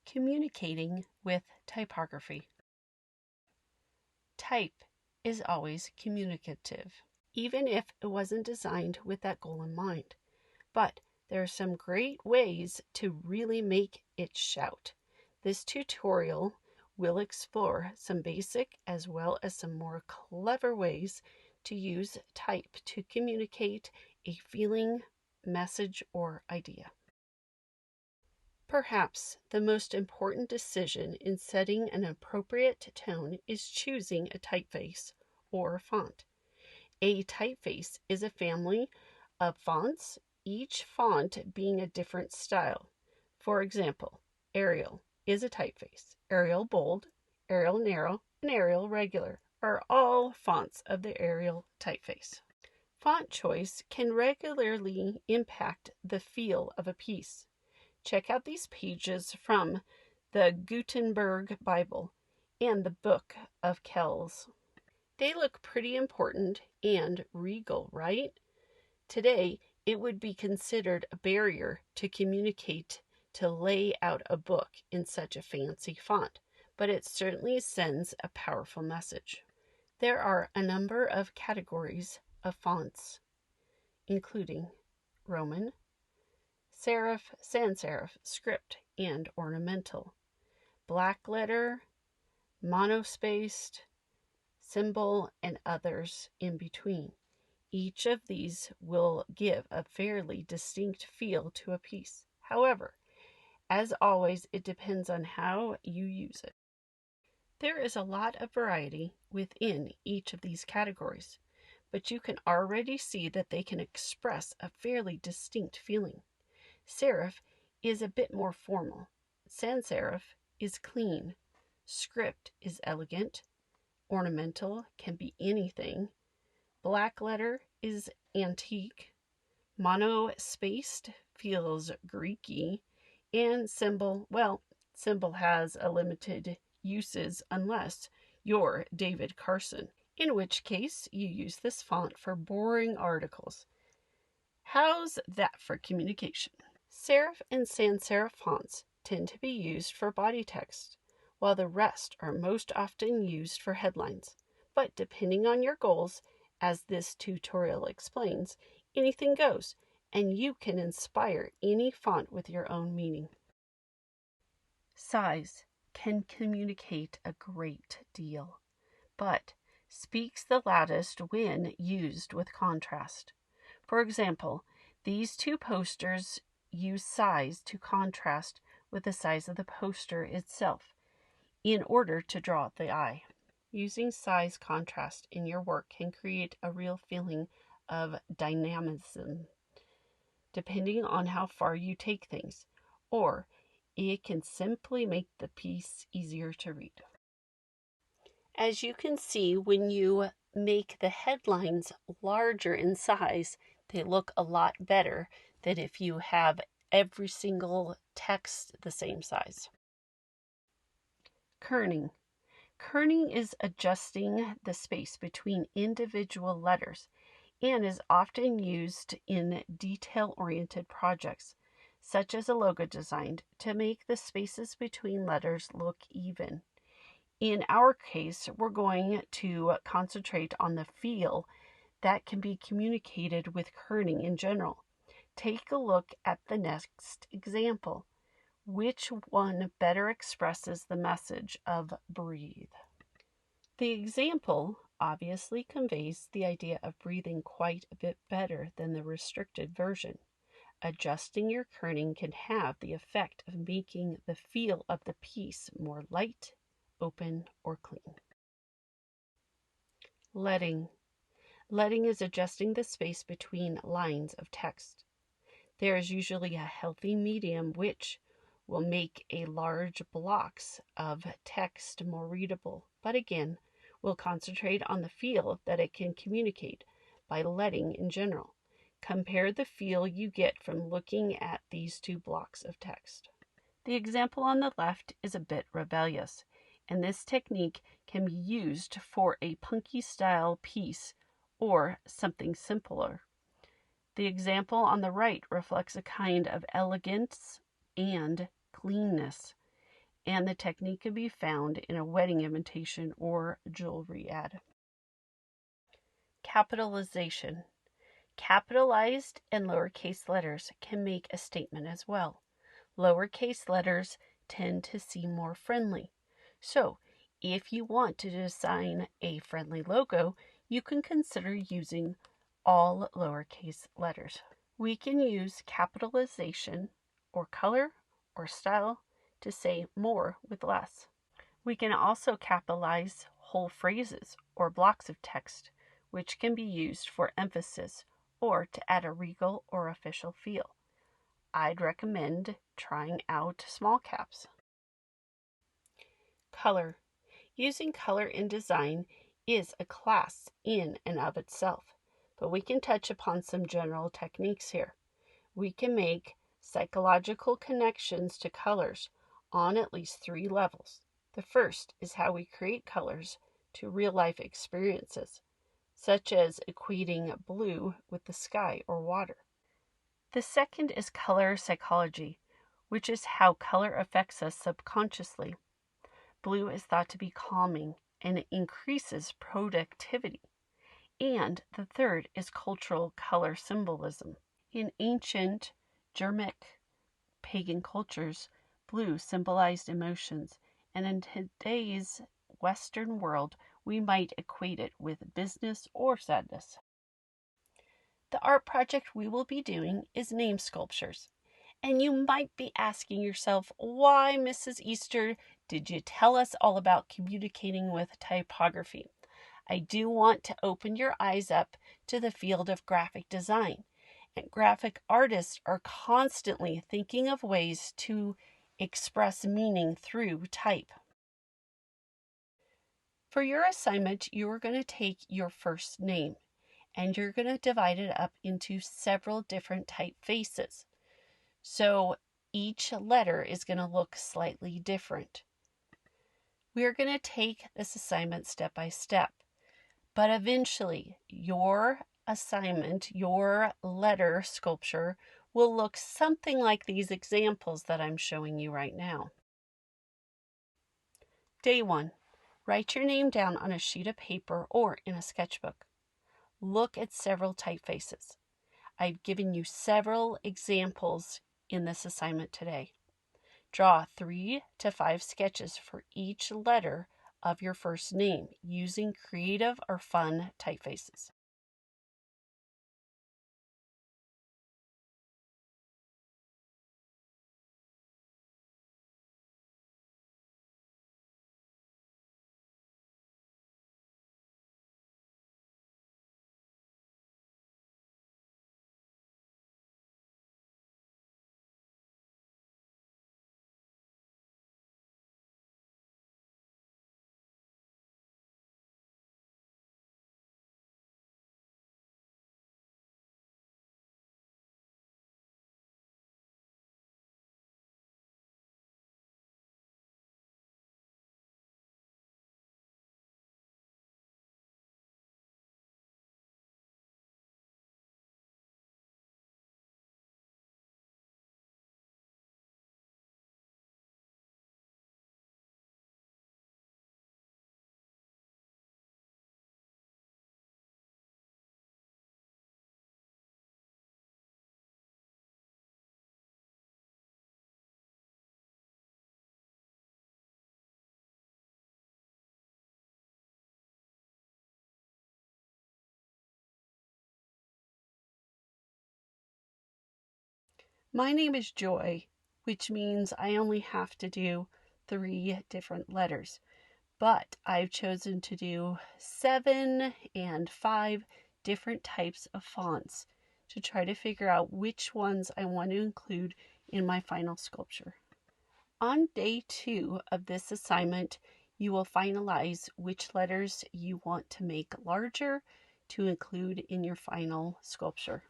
Communicating with typography. Type is always communicative, even if it wasn't designed with that goal in mind. But there are some great ways to really make it shout. This tutorial will explore some basic as well as some more clever ways to use type to communicate a feeling, message, or idea. Perhaps the most important decision in setting an appropriate tone is choosing a typeface or font. A typeface is a family of fonts, each font being a different style. For example, Arial is a typeface. Arial Bold, Arial Narrow, and Arial Regular are all fonts of the Arial typeface. Font choice can regularly impact the feel of a piece. Check out these pages from the Gutenberg Bible and the Book of Kells. They look pretty important and regal, right? Today, it would be considered a barrier to communicate to lay out a book in such a fancy font, but it certainly sends a powerful message. There are a number of categories of fonts, including Roman, serif, sans serif, script, and ornamental, black letter, monospaced, symbol, and others in between. Each of these will give a fairly distinct feel to a piece. However, as always, it depends on how you use it. There is a lot of variety within each of these categories, but you can already see that they can express a fairly distinct feeling. Serif is a bit more formal. Sans serif is clean. Script is elegant. Ornamental can be anything. Black letter is antique. Mono-spaced feels Greeky. And symbol, well, symbol has a limited uses unless you're David Carson, in which case you use this font for boring articles. How's that for communication? Serif and sans serif fonts tend to be used for body text, while the rest are most often used for headlines. But depending on your goals, as this tutorial explains, anything goes, and you can inspire any font with your own meaning. Size can communicate a great deal, but speaks the loudest when used with contrast. For example, these two posters use size to contrast with the size of the poster itself in order to draw the eye. Using size contrast in your work can create a real feeling of dynamism, depending on how far you take things, or it can simply make the piece easier to read. As you can see, when you make the headlines larger in size, they look a lot better than if you have every single text the same size. Kerning. Kerning is adjusting the space between individual letters and is often used in detail-oriented projects, such as a logo design, to make the spaces between letters look even. In our case, we're going to concentrate on the feel that can be communicated with kerning in general. Take a look at the next example. Which one better expresses the message of breathe? The example obviously conveys the idea of breathing quite a bit better than the restricted version. Adjusting your kerning can have the effect of making the feel of the piece more light, open, or clean. Leading. Leading is adjusting the space between lines of text. There is usually a healthy medium which will make a large blocks of text more readable, but again, we'll concentrate on the feel that it can communicate by leading in general. Compare the feel you get from looking at these two blocks of text. The example on the left is a bit rebellious, and this technique can be used for a punky style piece or something simpler. The example on the right reflects a kind of elegance and cleanness. and the technique can be found in a wedding invitation or jewelry ad. Capitalization. Capitalized and lowercase letters can make a statement as well. Lowercase letters tend to seem more friendly. So, if you want to design a friendly logo, you can consider using all lowercase letters. We can use capitalization or color or style to say more with less. We can also capitalize whole phrases or blocks of text, which can be used for emphasis or to add a regal or official feel. I'd recommend trying out small caps. Color. Using color in design is a class in and of itself, but we can touch upon some general techniques here. We can make psychological connections to colors on at least 3 levels. The first is how we create colors to real-life experiences, such as equating blue with the sky or water. The second is color psychology, which is how color affects us subconsciously. Blue is thought to be calming and it increases productivity. And the third is cultural color symbolism. In ancient Germanic pagan cultures, blue symbolized emotions, and in today's Western world, we might equate it with business or sadness. The art project we will be doing is name sculptures. And you might be asking yourself, why, Mrs. Easter, did you tell us all about communicating with typography? I do want to open your eyes up to the field of graphic design. And graphic artists are constantly thinking of ways to express meaning through type. For your assignment, you are going to take your first name and you're going to divide it up into several different typefaces. So each letter is going to look slightly different. We are going to take this assignment step by step, but eventually your assignment, your letter sculpture will look something like these examples that I'm showing you right now. Day 1. Write your name down on a sheet of paper or in a sketchbook. Look at several typefaces. I've given you several examples in this assignment today. Draw 3 to 5 sketches for each letter of your first name using creative or fun typefaces. My name is Joy, which means I only have to do 3 different letters, but I've chosen to do 7 and 5 different types of fonts to try to figure out which ones I want to include in my final sculpture. On day 2 of this assignment, you will finalize which letters you want to make larger to include in your final sculpture.